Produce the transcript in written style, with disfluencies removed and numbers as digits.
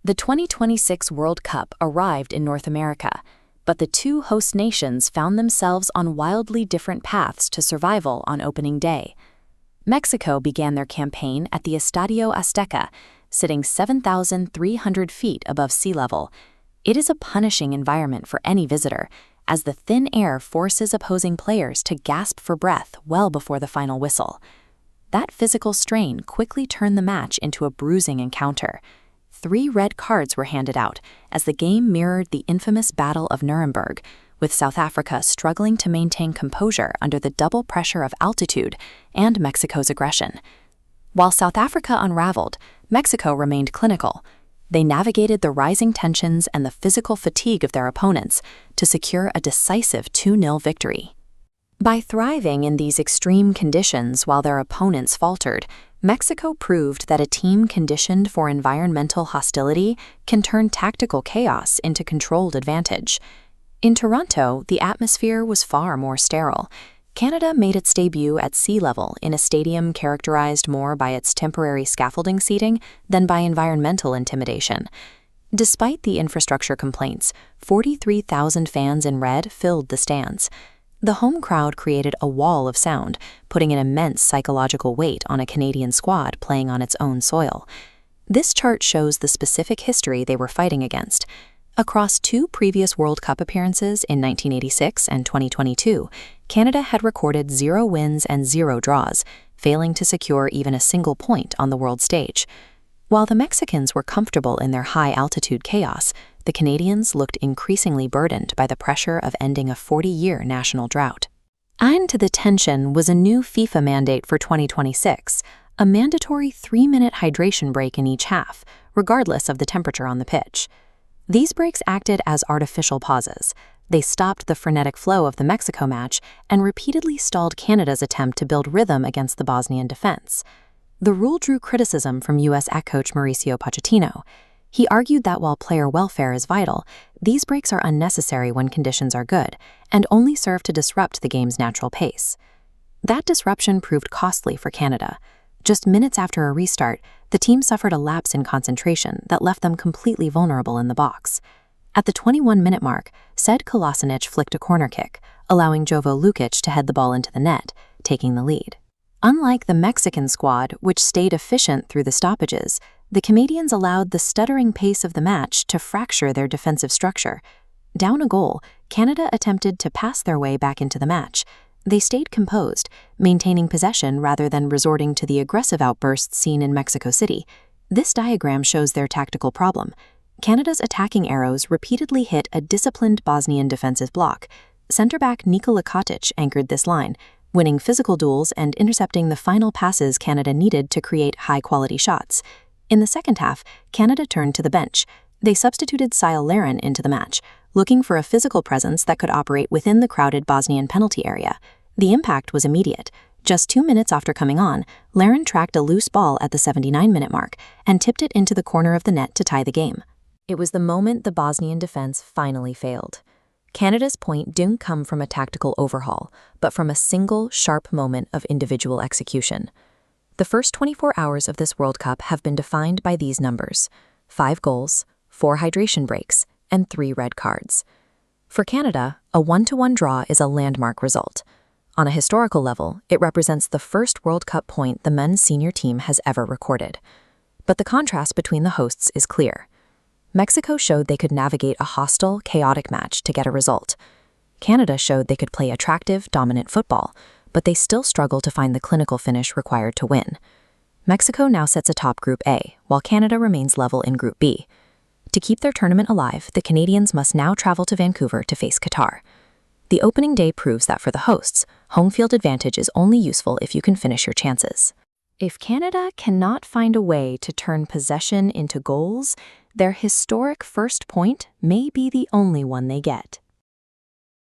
The 2026 World Cup arrived in North America, but the two host nations found themselves on wildly different paths to survival on opening day. Mexico began their campaign at the Estadio Azteca, sitting 7,300 feet above sea level. It is a punishing environment for any visitor, as the thin air forces opposing players to gasp for breath well before the final whistle. That physical strain quickly turned the match into a bruising encounter. 3 red cards were handed out as the game mirrored the infamous Battle of Nuremberg, with South Africa struggling to maintain composure under the double pressure of altitude and Mexico's aggression. While South Africa unraveled, Mexico remained clinical. They navigated the rising tensions and the physical fatigue of their opponents to secure a decisive 2-0 victory. By thriving in these extreme conditions while their opponents faltered, Mexico proved that a team conditioned for environmental hostility can turn tactical chaos into controlled advantage. In Toronto, the atmosphere was far more sterile. Canada made its debut at sea level in a stadium characterized more by its temporary scaffolding seating than by environmental intimidation. Despite the infrastructure complaints, 43,000 fans in red filled the stands. The home crowd created a wall of sound, putting an immense psychological weight on a Canadian squad playing on its own soil. This chart shows the specific history they were fighting against. Across 2 previous World Cup appearances in 1986 and 2022, Canada had recorded 0 wins and 0 draws, failing to secure even a single point on the world stage. While the Mexicans were comfortable in their high-altitude chaos, the Canadians looked increasingly burdened by the pressure of ending a 40-year national drought. Adding to the tension was a new FIFA mandate for 2026, a mandatory 3-minute hydration break in each half, regardless of the temperature on the pitch. These breaks acted as artificial pauses. They stopped the frenetic flow of the Mexico match and repeatedly stalled Canada's attempt to build rhythm against the Bosnian defense. The rule drew criticism from U.S. coach Mauricio Pochettino. He argued that while player welfare is vital, these breaks are unnecessary when conditions are good and only serve to disrupt the game's natural pace. That disruption proved costly for Canada. Just minutes after a restart, the team suffered a lapse in concentration that left them completely vulnerable in the box. At the 21-minute mark, Sead Kolasinac flicked a corner kick, allowing Jovo Lukic to head the ball into the net, taking the lead. Unlike the Mexican squad, which stayed efficient through the stoppages, the Canadians allowed the stuttering pace of the match to fracture their defensive structure. Down a goal, Canada attempted to pass their way back into the match. They stayed composed, maintaining possession rather than resorting to the aggressive outbursts seen in Mexico City. This diagram shows their tactical problem. Canada's attacking arrows repeatedly hit a disciplined Bosnian defensive block. Center-back Nikola Katic anchored this line, winning physical duels and intercepting the final passes Canada needed to create high-quality shots. In the second half, Canada turned to the bench. They substituted Sile Larin into the match, looking for a physical presence that could operate within the crowded Bosnian penalty area. The impact was immediate. Just 2 minutes after coming on, Larin tracked a loose ball at the 79-minute mark and tipped it into the corner of the net to tie the game. It was the moment the Bosnian defense finally failed. Canada's point didn't come from a tactical overhaul, but from a single, sharp moment of individual execution. The first 24 hours of this World Cup have been defined by these numbers: 5 goals, 4 hydration breaks, and 3 red cards. For Canada, a 1-1 draw is a landmark result. On a historical level, it represents the first World Cup point the men's senior team has ever recorded. But the contrast between the hosts is clear. Mexico showed they could navigate a hostile, chaotic match to get a result. Canada showed they could play attractive, dominant football, but they still struggle to find the clinical finish required to win. Mexico now sits atop Group A, while Canada remains level in Group B. To keep their tournament alive, the Canadians must now travel to Vancouver to face Qatar. The opening day proves that for the hosts, home field advantage is only useful if you can finish your chances. If Canada cannot find a way to turn possession into goals, their historic first point may be the only one they get.